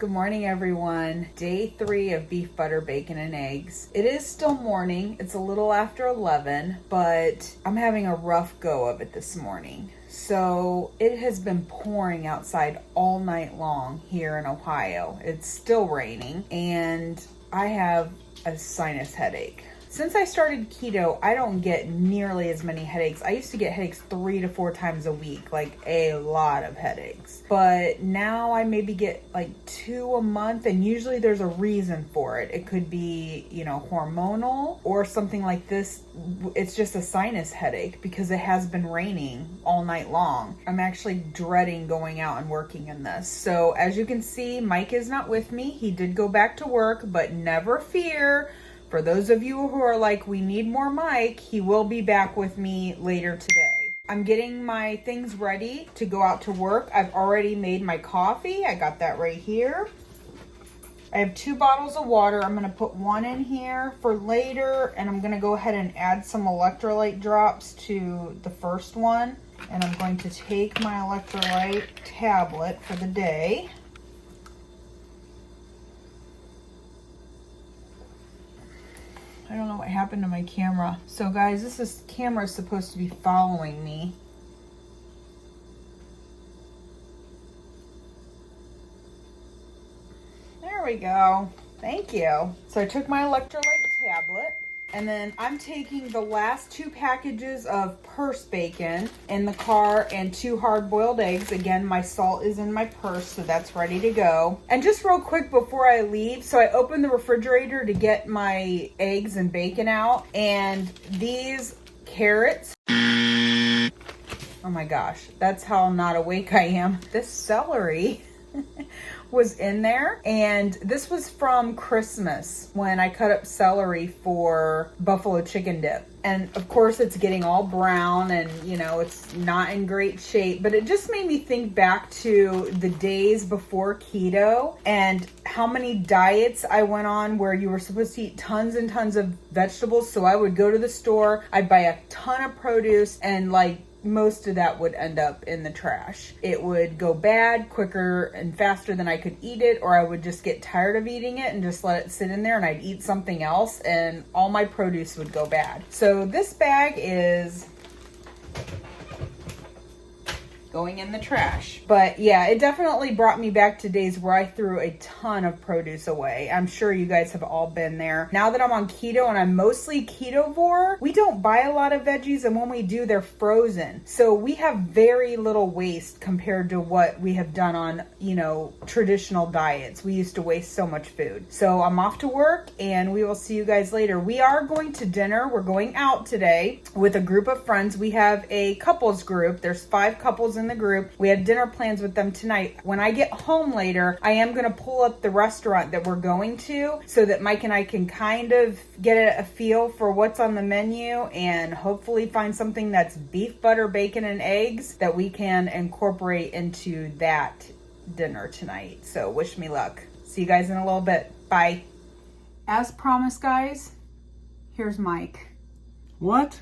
Good morning, everyone. Day 3 of beef, butter, bacon, and eggs. It is still morning. It's a little after 11, but I'm having a rough go of it this morning. So it has been pouring outside all night long here in Ohio. It's still raining, and I have a sinus headache. Since I started keto, I don't get nearly as many headaches. I used to get headaches 3 to 4 times a week, like a lot of headaches. But now I maybe get like 2 a month, and usually there's a reason for it. It could be, hormonal or something like this. It's just a sinus headache because it has been raining all night long. I'm actually dreading going out and working in this. So as you can see, Mike is not with me. He did go back to work, but never fear. For those of you who are like, we need more Mike, he will be back with me later today. I'm getting my things ready to go out to work. I've already made my coffee. I got that right here. I have 2 bottles of water. I'm going to put one in here for later, and I'm going to go ahead and add some electrolyte drops to the first one. And I'm going to take my electrolyte tablet for the day. I don't know what happened to my camera. So guys, this camera is supposed to be following me. There we go. Thank you. So I took my electrolyte tablet, and then I'm taking the last 2 packages of purse bacon in the car and 2 hard-boiled eggs. Again, my salt is in my purse, so that's ready to go. And just real quick before I leave, so I opened the refrigerator to get my eggs and bacon out, and these carrots, oh my gosh, that's how not awake I am. This celery was in there, and this was from Christmas when I cut up celery for buffalo chicken dip. And of course it's getting all brown and it's not in great shape, but it just made me think back to the days before keto and how many diets I went on where you were supposed to eat tons and tons of vegetables. So I would go to the store, I'd buy a ton of produce, and most of that would end up in the trash. It would go bad quicker and faster than I could eat it, or I would just get tired of eating it and just let it sit in there, and I'd eat something else and all my produce would go bad. So this bag is going in the trash. But yeah, it definitely brought me back to days where I threw a ton of produce away. I'm sure you guys have all been there. Now that I'm on keto and I'm mostly ketovore, we don't buy a lot of veggies, and when we do, they're frozen. So we have very little waste compared to what we have done on, traditional diets. We used to waste so much food. So I'm off to work, and we will see you guys later. We are going to dinner. We're going out today with a group of friends. We have a couples group. There's 5 couples in the group. We have dinner plans with them tonight. When I get home later, I am going to pull up the restaurant that we're going to so that Mike and I can kind of get a feel for what's on the menu and hopefully find something that's beef, butter, bacon, and eggs that we can incorporate into that dinner tonight. So wish me luck. See you guys in a little bit. Bye. As promised, guys, here's Mike. What?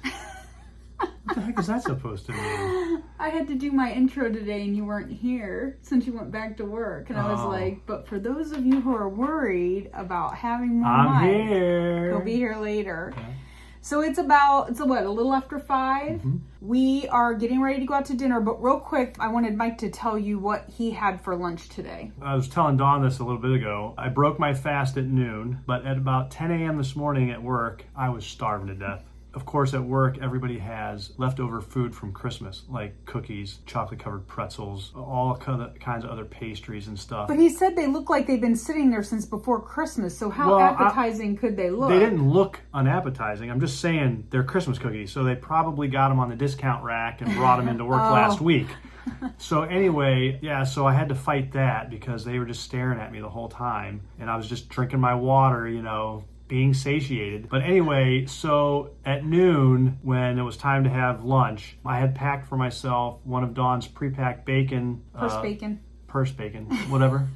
What the heck is that supposed to mean? I had to do my intro today and you weren't here since you went back to work. And I was like, but for those of you who are worried about having more I'm Mike, here. he'll be here later. Okay. So it's a little after 5. Mm-hmm. We are getting ready to go out to dinner, but real quick, I wanted Mike to tell you what he had for lunch today. I was telling Dawn this a little bit ago. I broke my fast at noon, but at about 10 a.m. this morning at work, I was starving to death. Of course, at work, everybody has leftover food from Christmas, like cookies, chocolate-covered pretzels, all kinds of other pastries and stuff. But he said they look like they've been sitting there since before Christmas, so how appetizing could they look? They didn't look unappetizing. I'm just saying they're Christmas cookies, so they probably got them on the discount rack and brought them into work last week. So anyway, so I had to fight that because they were just staring at me the whole time, and I was just drinking my water, being satiated. But anyway, so at noon, when it was time to have lunch, I had packed for myself one of Dawn's pre-packed bacon. Purse bacon, whatever.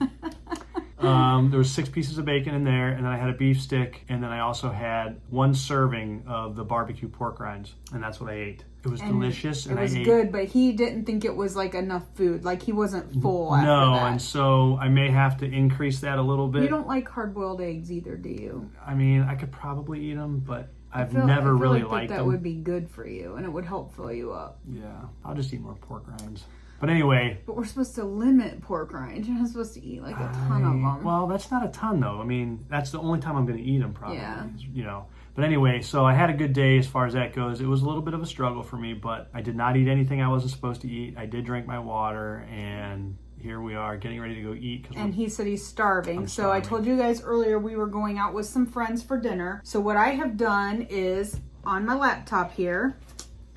There was 6 pieces of bacon in there, and then I had a beef stick, and then I also had 1 serving of the barbecue pork rinds, and that's what I ate. It was delicious. And it was good, but he didn't think it was like enough food. Like he wasn't full after that. And so I may have to increase that a little bit. You don't like hard-boiled eggs either, do you? I mean, I could probably eat them, but I feel really liked them. That would be good for you, and it would help fill you up. Yeah, I'll just eat more pork rinds. But anyway. But we're supposed to limit pork rinds. You're not supposed to eat like a ton of them. Well, that's not a ton, though. I mean, that's the only time I'm going to eat them, probably. Yeah. You know. But anyway, so I had a good day as far as that goes. It was a little bit of a struggle for me, but I did not eat anything I wasn't supposed to eat. I did drink my water, and here we are getting ready to go eat. And he said he's starving. So I told you guys earlier we were going out with some friends for dinner. So what I have done is on my laptop here,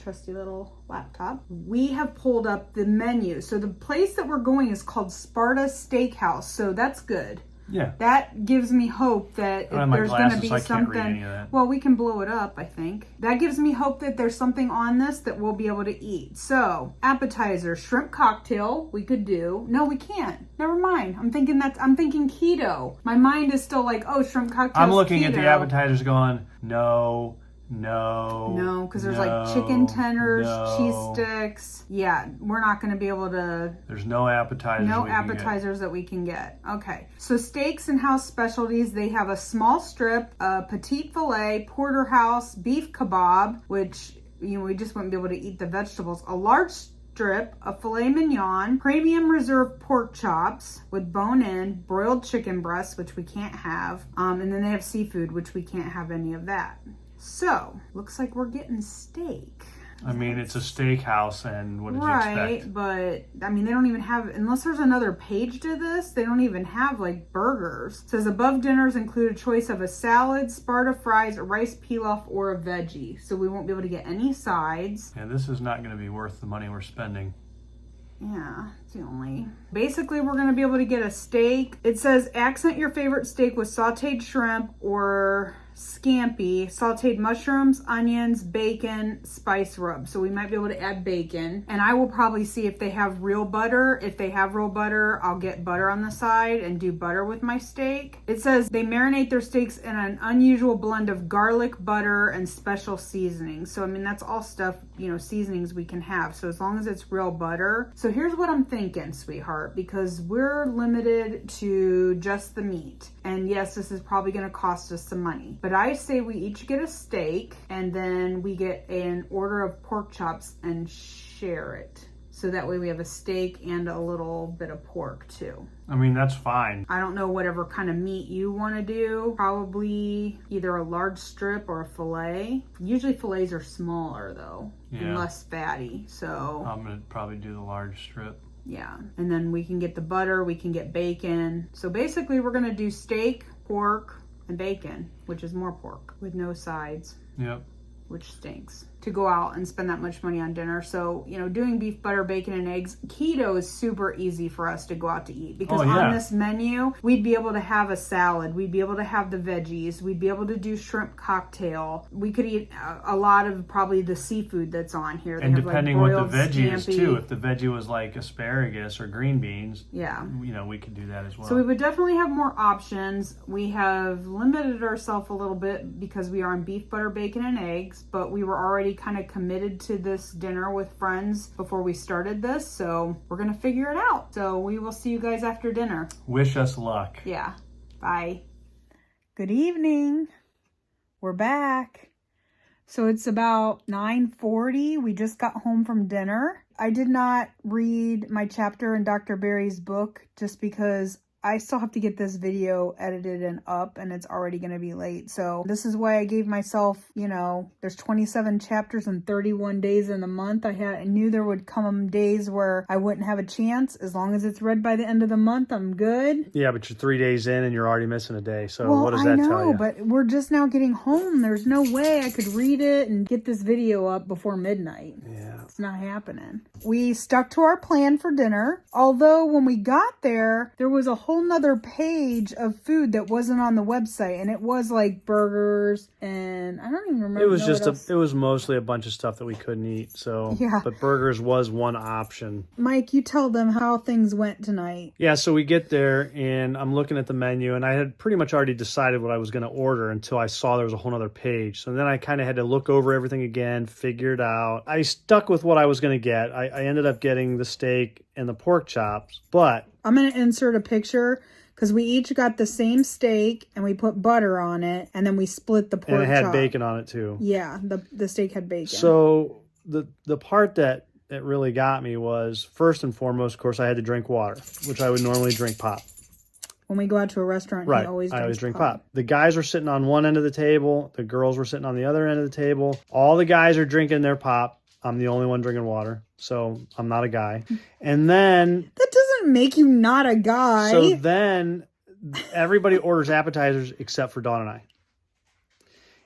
trusty little laptop, we have pulled up the menu. So the place that we're going is called Sparta Steakhouse. So that's good. Yeah. That gives me hope that if there's going to be so something. Well, we can blow it up, I think. That gives me hope that there's something on this that we'll be able to eat. So, appetizer, shrimp cocktail, we could do. No, we can't. Never mind. I'm thinking keto. My mind is still like, oh, shrimp cocktail. I'm looking at the appetizers going, no, because there's like chicken tenders, cheese sticks. Yeah, we're not going to be able to. There's no appetizers. No appetizers that we can get. Okay, so steaks and house specialties. They have a small strip, a petite fillet, porterhouse, beef kebab, which we just wouldn't be able to eat the vegetables. A large strip, a filet mignon, premium reserve pork chops with bone-in, broiled chicken breasts, which we can't have, and then they have seafood, which we can't have any of that. So, looks like we're getting steak. I mean, it's a steakhouse, and what did you expect? Right, but, I mean, they don't even have, unless there's another page to this, they don't even have, like, burgers. It says, above dinners include a choice of a salad, Sparta fries, a rice pilaf, or a veggie. So we won't be able to get any sides. Yeah, this is not going to be worth the money we're spending. Yeah, it's the only. Basically, we're going to be able to get a steak. It says, accent your favorite steak with sauteed shrimp or scampi, sauteed mushrooms, onions, bacon, spice rub. So we might be able to add bacon. And I will probably see if they have real butter. If they have real butter, I'll get butter on the side and do butter with my steak. It says they marinate their steaks in an unusual blend of garlic, butter, and special seasonings. So, I mean, that's all stuff, seasonings we can have. So as long as it's real butter. So here's what I'm thinking, sweetheart, because we're limited to just the meat. And yes, this is probably going to cost us some money. But I say we each get a steak and then we get an order of pork chops and share it. So that way we have a steak and a little bit of pork too. I mean, that's fine. I don't know whatever kind of meat you want to do. Probably either a large strip or a fillet. Usually fillets are smaller though, and less fatty. So I'm going to probably do the large strip. Yeah, and then we can get the butter, we can get bacon. So basically we're going to do steak, pork, and bacon, which is more pork with no sides. Yep. Which stinks to go out and spend that much money on dinner. So, doing beef, butter, bacon, and eggs, keto is super easy for us to go out to eat because on this menu, we'd be able to have a salad. We'd be able to have the veggies. We'd be able to do shrimp cocktail. We could eat a lot of probably the seafood that's on here. And depending what the veggie is too, if the veggie was like asparagus or green beans, we could do that as well. So we would definitely have more options. We have limited ourselves a little bit because we are on beef, butter, bacon, and eggs, but we were already kind of committed to this dinner with friends before we started this, so we're gonna figure it out. So we will see you guys after dinner. Wish us luck. Yeah. Bye. Good evening. We're back. So it's about 9:40. We just got home from dinner. I did not read my chapter in Dr. Barry's book just because I still have to get this video edited and up, and it's already going to be late. So this is why I gave myself, there's 27 chapters and 31 days in the month. I knew there would come days where I wouldn't have a chance. As long as it's read by the end of the month, I'm good. Yeah, but you're 3 days in and you're already missing a day. So what does that tell you? But we're just now getting home. There's no way I could read it and get this video up before midnight. Yeah. It's not happening. We stuck to our plan for dinner. Although when we got there, there was a whole nother page of food that wasn't on the website. And it was like burgers and I don't even remember. It was it was mostly a bunch of stuff that we couldn't eat. So, yeah. But burgers was one option. Mike, you tell them how things went tonight. Yeah, so we get there and I'm looking at the menu and I had pretty much already decided what I was going to order until I saw there was a whole other page. So then I kind of had to look over everything again, figure it out. I stuck with what I was going to get. I ended up getting the steak and the pork chops, but I'm going to insert a picture because we each got the same steak and we put butter on it and then we split the pork chop. And it had bacon on it too. Yeah, the steak had bacon. So the part that really got me was, first and foremost, of course, I had to drink water, which I would normally drink pop. When we go out to a restaurant, right. I always drink pop. The guys were sitting on one end of the table. The girls were sitting on the other end of the table. All the guys are drinking their pop. I'm the only one drinking water, so I'm not a guy. And then... That doesn't make you not a guy. So then everybody orders appetizers except for Dawn and I.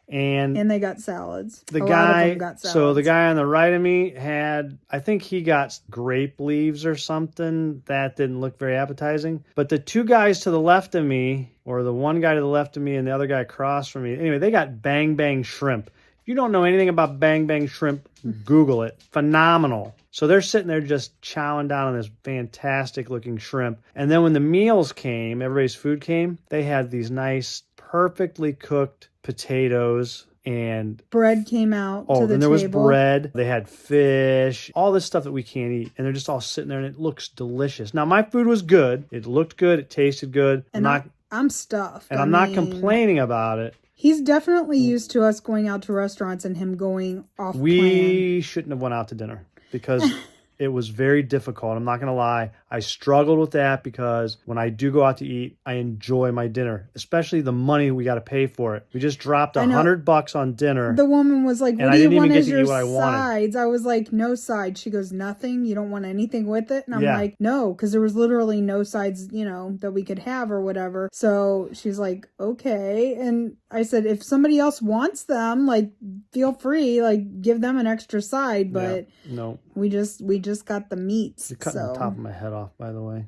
And they got salads. The guy on the right of me had, I think he got grape leaves or something. That didn't look very appetizing. But the two guys to the left of me, or the one guy to the left of me and the other guy across from me, anyway, they got bang bang shrimp. If you don't know anything about bang bang shrimp, Google it. Phenomenal. So they're sitting there just chowing down on this fantastic looking shrimp. And then when the meals came, everybody's food came, they had these nice, perfectly cooked potatoes and bread came out to the table. And there was bread. They had fish, all this stuff that we can't eat. And they're just all sitting there and it looks delicious. Now my food was good. It looked good. It tasted good. And I'm stuffed. And I'm not complaining about it. He's definitely used to us going out to restaurants and him going off plan. We shouldn't have went out to dinner because it was very difficult. I'm not going to lie. I struggled with that because when I do go out to eat, I enjoy my dinner, especially the money we got to pay for it. We just dropped $100 on dinner. The woman was like, what do you want as your sides? I was like, no sides. She goes, nothing? You don't want anything with it? And I'm like, no, because there was literally no sides, that we could have or whatever. So she's like, okay. And I said, if somebody else wants them, like, feel free, like, give them an extra side. But no, we just got the meats. You're cutting the top of my head off, by the way.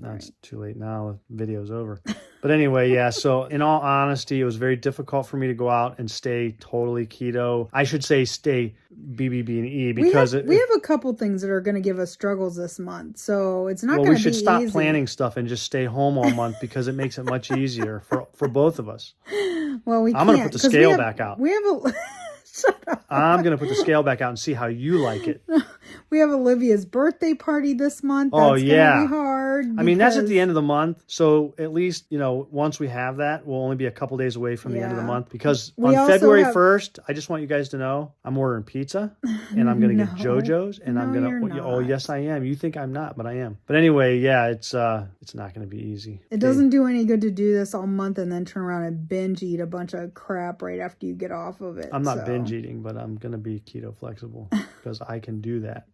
It's too late now. The video's over. But anyway, yeah. So in all honesty, it was very difficult for me to go out and stay totally keto. I should say stay BBBE because we have a couple things that are going to give us struggles this month. So it's not going to be easy. We should stop planning stuff and just stay home all month because it makes it much easier for both of us. Well, I'm going to put the scale back out. We have a... Shut up. I'm going to put the scale back out and see how you like it. We have Olivia's birthday party this month. That's going to be hard. I mean, that's at the end of the month. So at least, once we have that, we'll only be a couple days away from the end of the month. Because on February 1st, I just want you guys to know, I'm ordering pizza. And I'm going to get JoJo's. And I'm going to... Oh, yes, I am. You think I'm not, but I am. But anyway, yeah, it's not going to be easy. It doesn't do any good to do this all month and then turn around and binge eat a bunch of crap right after you get off of it. I'm not binge eating, but I'm going to be keto flexible because I can do that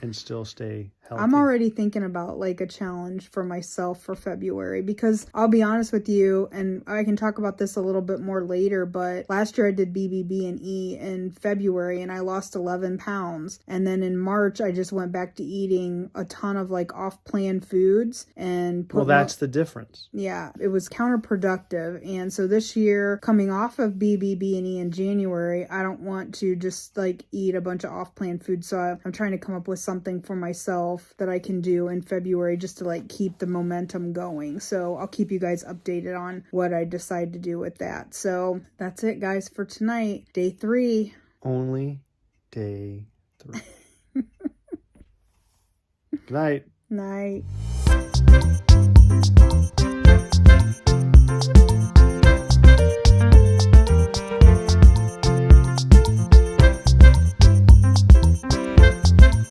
and still stay healthy. I'm already thinking about like a challenge for myself for February because I'll be honest with you, and I can talk about this a little bit more later, but last year I did BBB&E in February and I lost 11 pounds. And then in March, I just went back to eating a ton of like off-plan foods and that's the difference. Yeah, it was counterproductive. And so this year, coming off of BBB&E in January, I don't want to just like eat a bunch of off-plan food. So I'm trying to come up with something for myself that I can do in February just to like keep the momentum going. So I'll keep you guys updated on what I decide to do with that. So that's it, guys, for tonight. Day 3. Only day 3. Good night. Night.